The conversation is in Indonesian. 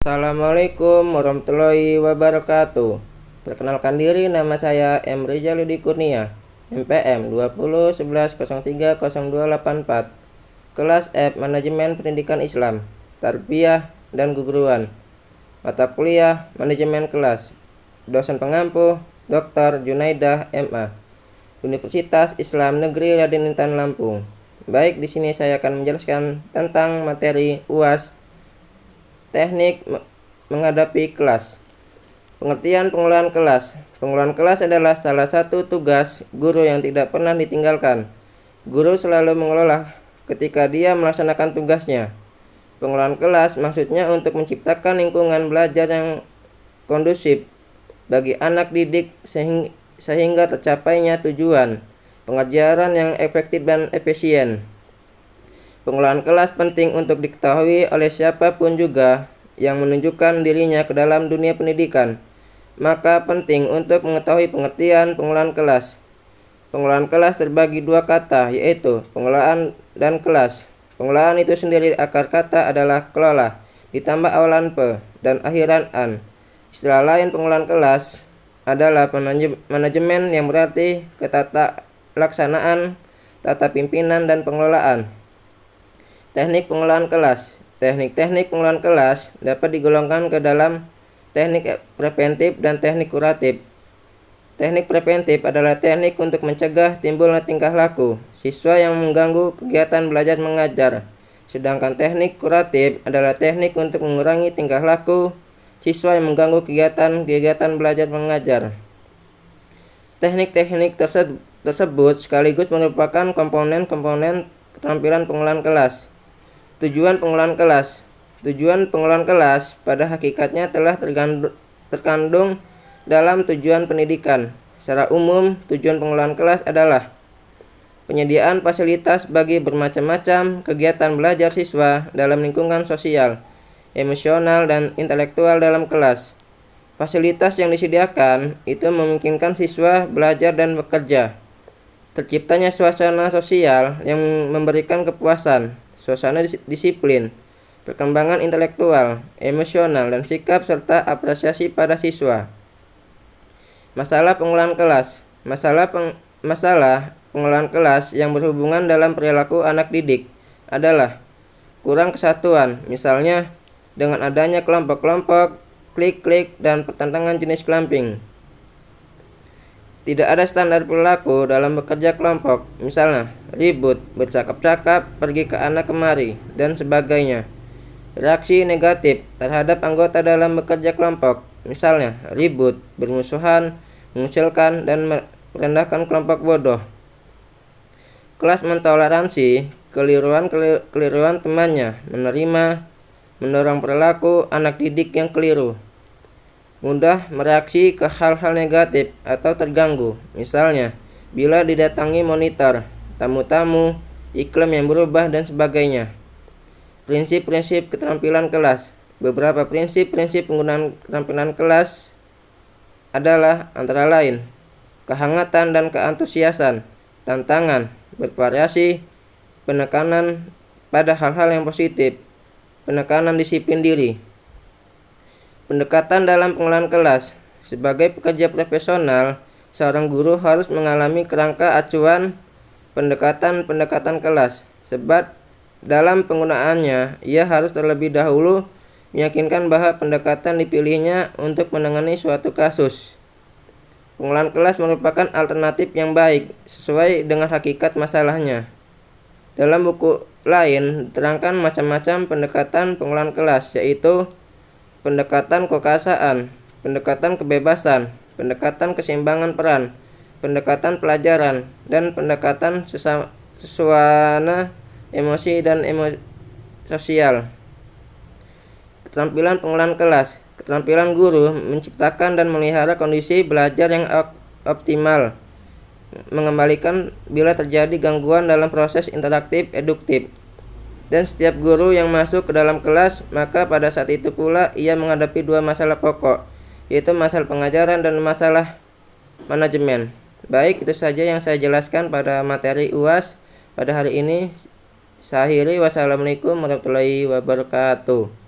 Assalamualaikum warahmatullahi wabarakatuh. Perkenalkan diri, nama saya M. Rizaludi Kurnia, MPM 2011030284, kelas F Manajemen Pendidikan Islam, Tarbiyah dan Keguruan, mata kuliah Manajemen Kelas, dosen pengampu Dr. Junaidah MA, Universitas Islam Negeri Raden Intan Lampung. Baik, di sini saya akan menjelaskan tentang materi UAS teknik menghadapi kelas. Pengertian pengelolaan kelas. Pengelolaan kelas adalah salah satu tugas guru yang tidak pernah ditinggalkan. Guru selalu mengelola ketika dia melaksanakan tugasnya. Pengelolaan kelas maksudnya untuk menciptakan lingkungan belajar yang kondusif bagi anak didik sehingga tercapainya tujuan pengajaran yang efektif dan efisien. Pengelolaan kelas penting untuk diketahui oleh siapapun juga yang menunjukkan dirinya ke dalam dunia pendidikan. Maka penting untuk mengetahui pengertian pengelolaan kelas. Pengelolaan kelas terbagi dua kata, yaitu pengelolaan dan kelas. Pengelolaan itu sendiri akar kata adalah kelola, ditambah awalan pe dan akhiran an. Istilah lain pengelolaan kelas adalah manajemen yang berarti ketata laksanaan, tata pimpinan dan pengelolaan. Teknik pengelolaan kelas. Teknik-teknik pengelolaan kelas dapat digolongkan ke dalam teknik preventif dan teknik kuratif. Teknik preventif adalah teknik untuk mencegah timbulnya tingkah laku siswa yang mengganggu kegiatan belajar mengajar. Sedangkan teknik kuratif adalah teknik untuk mengurangi tingkah laku siswa yang mengganggu kegiatan belajar mengajar. Teknik-teknik tersebut sekaligus merupakan komponen-komponen keterampilan pengelolaan kelas. Tujuan pengelolaan kelas. Tujuan pengelolaan kelas pada hakikatnya telah terkandung dalam tujuan pendidikan. Secara umum, tujuan pengelolaan kelas adalah penyediaan fasilitas bagi bermacam-macam kegiatan belajar siswa dalam lingkungan sosial, emosional, dan intelektual dalam kelas. Fasilitas yang disediakan itu memungkinkan siswa belajar dan bekerja. Terciptanya suasana sosial yang memberikan kepuasan, suasana disiplin, perkembangan intelektual, emosional, dan sikap serta apresiasi pada siswa. Masalah pengelolaan kelas. Masalah pengelolaan kelas yang berhubungan dalam perilaku anak didik adalah kurang kesatuan, misalnya dengan adanya kelompok-kelompok, klik-klik, dan pertentangan jenis kelamping. Tidak ada standar perilaku dalam bekerja kelompok, misalnya ribut, bercakap-cakap, pergi ke sana kemari, dan sebagainya. Reaksi negatif terhadap anggota dalam bekerja kelompok, misalnya ribut, bermusuhan, mengucilkan, dan merendahkan kelompok bodoh. Kelas mentoleransi keliruan temannya, menerima, mendorong perilaku anak didik yang keliru. Mudah mereaksi ke hal-hal negatif atau terganggu, misalnya bila didatangi monitor, tamu-tamu, iklim yang berubah, dan sebagainya. Prinsip-prinsip keterampilan kelas. Beberapa prinsip-prinsip penggunaan keterampilan kelas adalah antara lain kehangatan dan keantusiasan, tantangan, bervariasi, penekanan pada hal-hal yang positif, penekanan disiplin diri. Pendekatan dalam pengelolaan kelas. Sebagai pekerja profesional, seorang guru harus mengalami kerangka acuan pendekatan kelas. Sebab dalam penggunaannya, ia harus terlebih dahulu meyakinkan bahwa pendekatan dipilihnya untuk menangani suatu kasus. Pengelolaan kelas merupakan alternatif yang baik sesuai dengan hakikat masalahnya. Dalam buku lain diterangkan macam-macam pendekatan pengelolaan kelas, yaitu pendekatan kekuasaan, pendekatan kebebasan, pendekatan keseimbangan peran, pendekatan pelajaran, dan pendekatan suasana emosi dan sosial. Keterampilan pengelolaan kelas. Keterampilan guru menciptakan dan melihara kondisi belajar yang optimal, mengembalikan bila terjadi gangguan dalam proses interaktif eduktif. Dan setiap guru yang masuk ke dalam kelas, maka pada saat itu pula ia menghadapi dua masalah pokok, yaitu masalah pengajaran dan masalah manajemen. Baik, itu saja yang saya jelaskan pada materi UAS pada hari ini. Saya akhiri, wassalamualaikum warahmatullahi wabarakatuh.